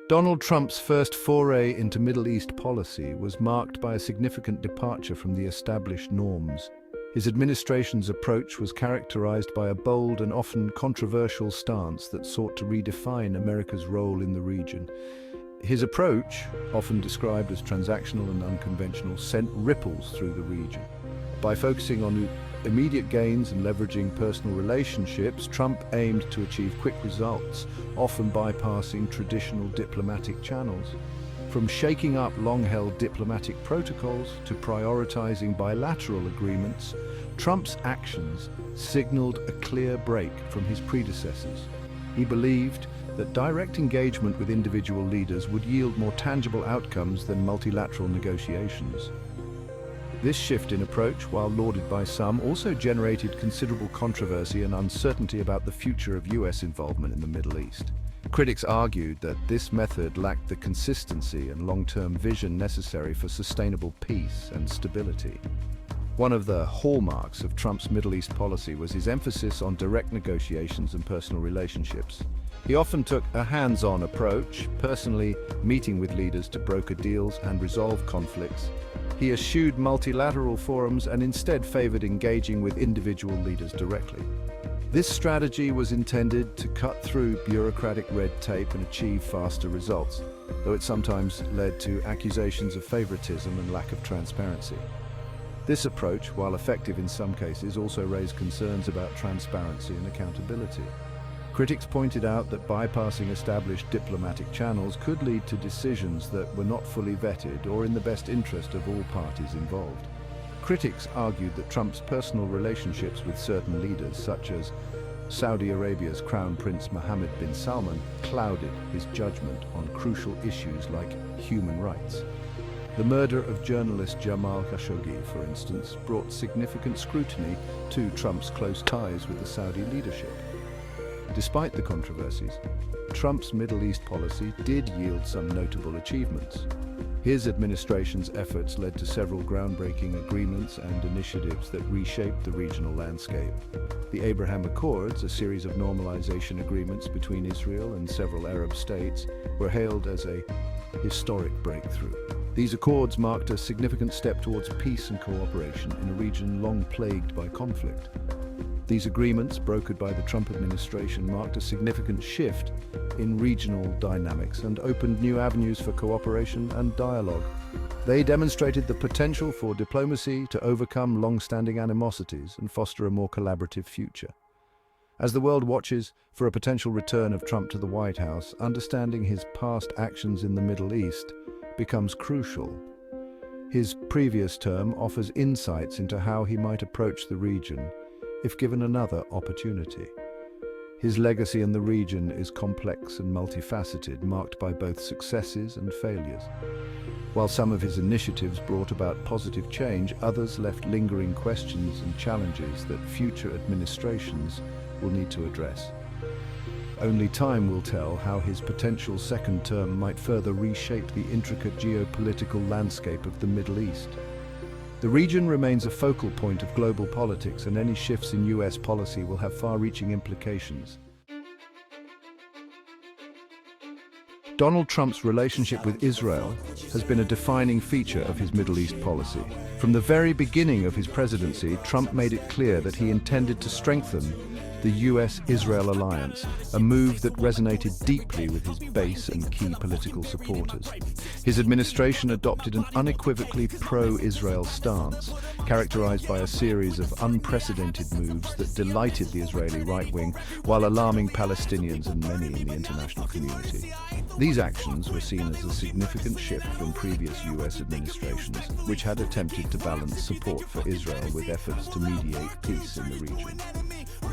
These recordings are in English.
Donald Trump's first foray into Middle East policy was marked by a significant departure from the established norms. His administration's approach was characterized by a bold and often controversial stance that sought to redefine America's role in the region. His approach, often described as transactional and unconventional, sent ripples through the region. By focusing on immediate gains and leveraging personal relationships, Trump aimed to achieve quick results, often bypassing traditional diplomatic channels. From shaking up long-held diplomatic protocols to prioritizing bilateral agreements, Trump's actions signaled a clear break from his predecessors. He believed that direct engagement with individual leaders would yield more tangible outcomes than multilateral negotiations. This shift in approach, while lauded by some, also generated considerable controversy and uncertainty about the future of US involvement in the Middle East. Critics argued that this method lacked the consistency and long-term vision necessary for sustainable peace and stability. One of the hallmarks of Trump's Middle East policy was his emphasis on direct negotiations and personal relationships. He often took a hands-on approach, personally meeting with leaders to broker deals and resolve conflicts. He eschewed multilateral forums and instead favored engaging with individual leaders directly. This strategy was intended to cut through bureaucratic red tape and achieve faster results, though it sometimes led to accusations of favoritism and lack of transparency. This approach, while effective in some cases, also raised concerns about transparency and accountability. Critics pointed out that bypassing established diplomatic channels could lead to decisions that were not fully vetted or in the best interest of all parties involved. Critics argued that Trump's personal relationships with certain leaders, such as Saudi Arabia's Crown Prince Mohammed bin Salman, clouded his judgment on crucial issues like human rights. The murder of journalist Jamal Khashoggi, for instance, brought significant scrutiny to Trump's close ties with the Saudi leadership. Despite the controversies, Trump's Middle East policy did yield some notable achievements. His administration's efforts led to several groundbreaking agreements and initiatives that reshaped the regional landscape. The Abraham Accords, a series of normalization agreements between Israel and several Arab states, were hailed as a historic breakthrough. These accords marked a significant step towards peace and cooperation in a region long plagued by conflict. These agreements, brokered by the Trump administration, marked a significant shift in regional dynamics and opened new avenues for cooperation and dialogue. They demonstrated the potential for diplomacy to overcome long-standing animosities and foster a more collaborative future. As the world watches for a potential return of Trump to the White House, understanding his past actions in the Middle East becomes crucial. His previous term offers insights into how he might approach the region if given another opportunity. His legacy in the region is complex and multifaceted, marked by both successes and failures. While some of his initiatives brought about positive change, others left lingering questions and challenges that future administrations will need to address. Only time will tell how his potential second term might further reshape the intricate geopolitical landscape of the Middle East. The region remains a focal point of global politics, and any shifts in US policy will have far-reaching implications. Donald Trump's relationship with Israel has been a defining feature of his Middle East policy. From the very beginning of his presidency, Trump made it clear that he intended to strengthen the US-Israel alliance, a move that resonated deeply with his base and key political supporters. His administration adopted an unequivocally pro-Israel stance, characterized by a series of unprecedented moves that delighted the Israeli right wing while alarming Palestinians and many in the international community. These actions were seen as a significant shift from previous US administrations, which had attempted to balance support for Israel with efforts to mediate peace in the region.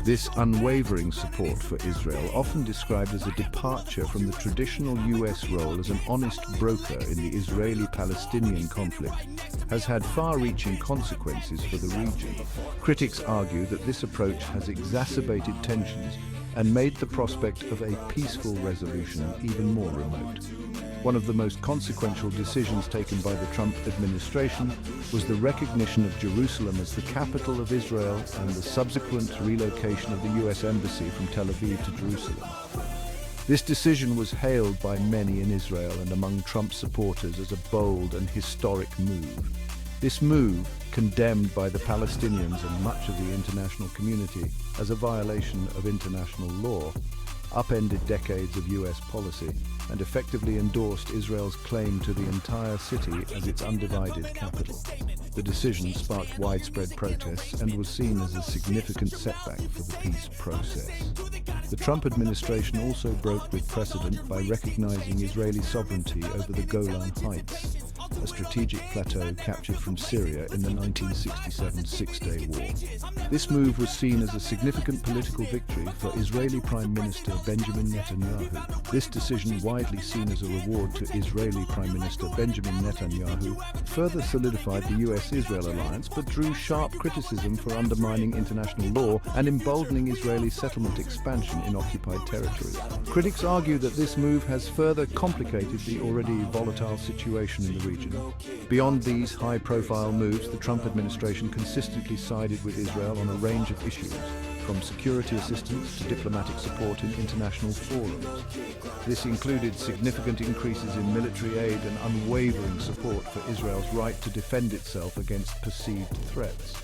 This unwavering support for Israel, often described as a departure from the traditional US role as an honest broker in the Israeli-Palestinian conflict, has had far-reaching consequences for the region. Critics argue that this approach has exacerbated tensions and made the prospect of a peaceful resolution even more remote. One of the most consequential decisions taken by the Trump administration was the recognition of Jerusalem as the capital of Israel and the subsequent relocation of the US Embassy from Tel Aviv to Jerusalem. This decision was hailed by many in Israel and among Trump supporters as a bold and historic move. This move, condemned by the Palestinians and much of the international community as a violation of international law, upended decades of US policy and effectively endorsed Israel's claim to the entire city as its undivided capital. The decision sparked widespread protests and was seen as a significant setback for the peace process. The Trump administration also broke with precedent by recognizing Israeli sovereignty over the Golan Heights, a strategic plateau captured from Syria in the 1967 Six-Day War. This move was seen as a significant political victory for Israeli Prime Minister Benjamin Netanyahu. This decision, widely seen as a reward to Israeli Prime Minister Benjamin Netanyahu, further solidified the US-Israel alliance but drew sharp criticism for undermining international law and emboldening Israeli settlement expansion in occupied territories. Critics argue that this move has further complicated the already volatile situation in the region. Beyond these high-profile moves, the Trump administration consistently sided with Israel on a range of issues, from security assistance to diplomatic support in international forums. This included significant increases in military aid and unwavering support for Israel's right to defend itself against perceived threats.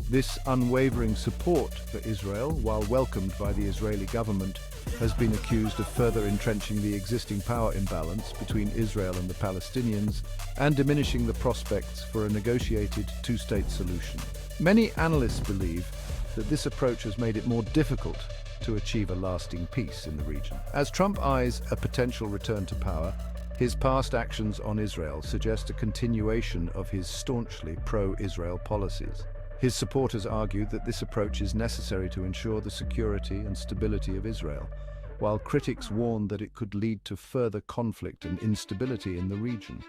This unwavering support for Israel, while welcomed by the Israeli government, has been accused of further entrenching the existing power imbalance between Israel and the Palestinians and diminishing the prospects for a negotiated two-state solution. Many analysts believe that this approach has made it more difficult to achieve a lasting peace in the region. As Trump eyes a potential return to power, his past actions on Israel suggest a continuation of his staunchly pro-Israel policies. His supporters argue that this approach is necessary to ensure the security and stability of Israel, while critics warn that it could lead to further conflict and instability in the region.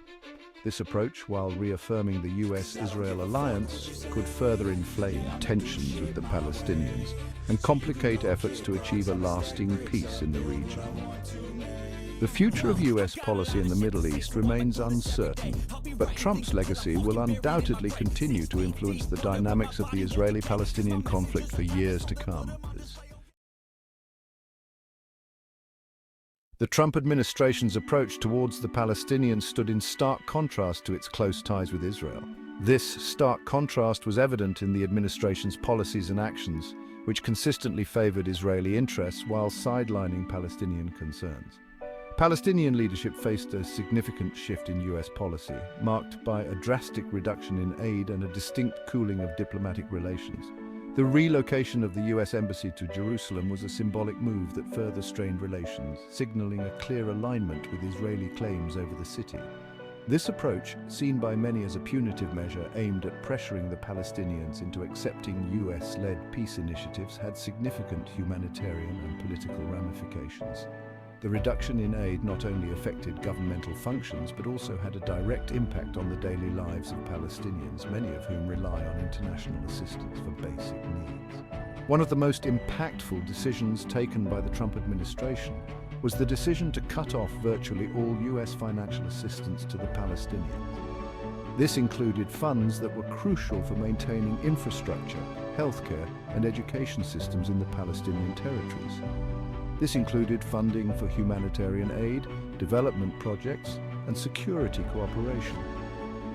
This approach, while reaffirming the US-Israel alliance, could further inflame tensions with the Palestinians and complicate efforts to achieve a lasting peace in the region. The future of US policy in the Middle East remains uncertain, but Trump's legacy will undoubtedly continue to influence the dynamics of the Israeli-Palestinian conflict for years to come. The Trump administration's approach towards the Palestinians stood in stark contrast to its close ties with Israel. This stark contrast was evident in the administration's policies and actions, which consistently favored Israeli interests while sidelining Palestinian concerns. Palestinian leadership faced a significant shift in US policy, marked by a drastic reduction in aid and a distinct cooling of diplomatic relations. The relocation of the US embassy to Jerusalem was a symbolic move that further strained relations, signaling a clear alignment with Israeli claims over the city. This approach, seen by many as a punitive measure aimed at pressuring the Palestinians into accepting US-led peace initiatives, had significant humanitarian and political ramifications. The reduction in aid not only affected governmental functions but also had a direct impact on the daily lives of Palestinians, many of whom rely on international assistance for basic needs. One of the most impactful decisions taken by the Trump administration was the decision to cut off virtually all US financial assistance to the Palestinians. This included funds that were crucial for maintaining infrastructure, healthcare, and education systems in the Palestinian territories. This included funding for humanitarian aid, development projects, and security cooperation.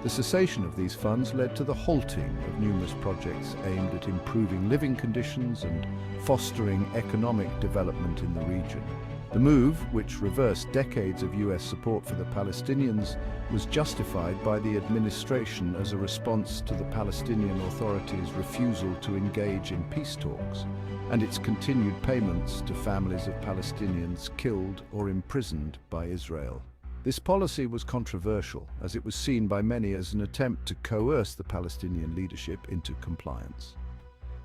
The cessation of these funds led to the halting of numerous projects aimed at improving living conditions and fostering economic development in the region. The move, which reversed decades of US support for the Palestinians, was justified by the administration as a response to the Palestinian Authority's refusal to engage in peace talks and its continued payments to families of Palestinians killed or imprisoned by Israel. This policy was controversial, as it was seen by many as an attempt to coerce the Palestinian leadership into compliance.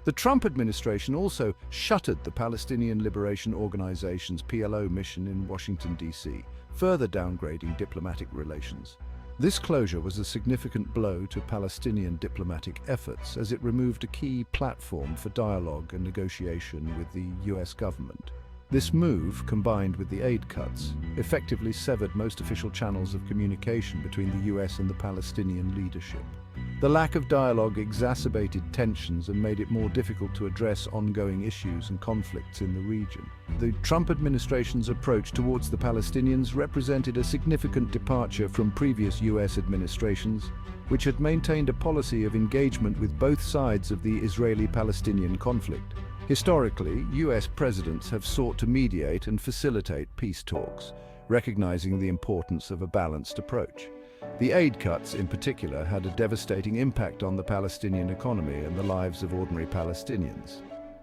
The Trump administration also shuttered the Palestinian Liberation Organization's PLO mission in Washington, D.C., further downgrading diplomatic relations. This closure was a significant blow to Palestinian diplomatic efforts, as it removed a key platform for dialogue and negotiation with the US government. This move, combined with the aid cuts, effectively severed most official channels of communication between the US and the Palestinian leadership. The lack of dialogue exacerbated tensions and made it more difficult to address ongoing issues and conflicts in the region. The Trump administration's approach towards the Palestinians represented a significant departure from previous US administrations, which had maintained a policy of engagement with both sides of the Israeli-Palestinian conflict. Historically, US presidents have sought to mediate and facilitate peace talks, recognizing the importance of a balanced approach. The aid cuts, in particular, had a devastating impact on the Palestinian economy and the lives of ordinary Palestinians.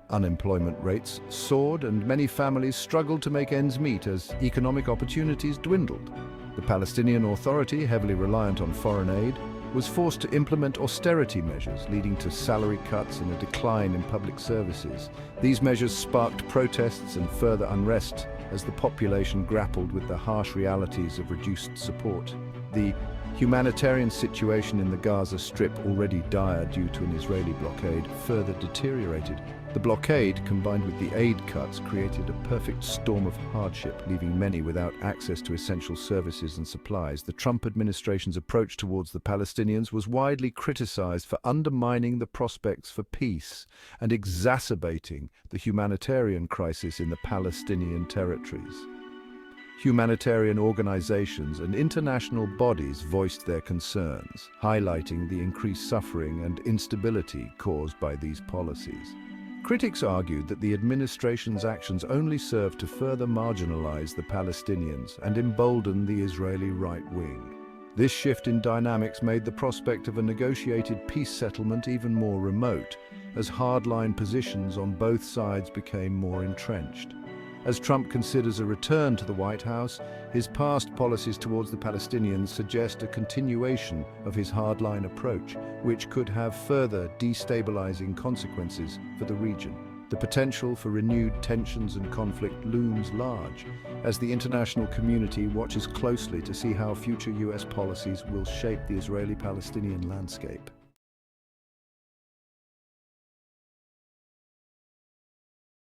Unemployment rates soared and many families struggled to make ends meet as economic opportunities dwindled. The Palestinian Authority, heavily reliant on foreign aid, was forced to implement austerity measures, leading to salary cuts and a decline in public services. These measures sparked protests and further unrest as the population grappled with the harsh realities of reduced support. The humanitarian situation in the Gaza Strip, already dire due to an Israeli blockade, further deteriorated. The blockade, combined with the aid cuts, created a perfect storm of hardship, leaving many without access to essential services and supplies. The Trump administration's approach towards the Palestinians was widely criticized for undermining the prospects for peace and exacerbating the humanitarian crisis in the Palestinian territories. Humanitarian organizations and international bodies voiced their concerns, highlighting the increased suffering and instability caused by these policies. Critics argued that the administration's actions only served to further marginalize the Palestinians and embolden the Israeli right wing. This shift in dynamics made the prospect of a negotiated peace settlement even more remote, as hardline positions on both sides became more entrenched. As Trump considers a return to the White House, his past policies towards the Palestinians suggest a continuation of his hardline approach, which could have further destabilizing consequences for the region. The potential for renewed tensions and conflict looms large, as the international community watches closely to see how future US policies will shape the Israeli-Palestinian landscape.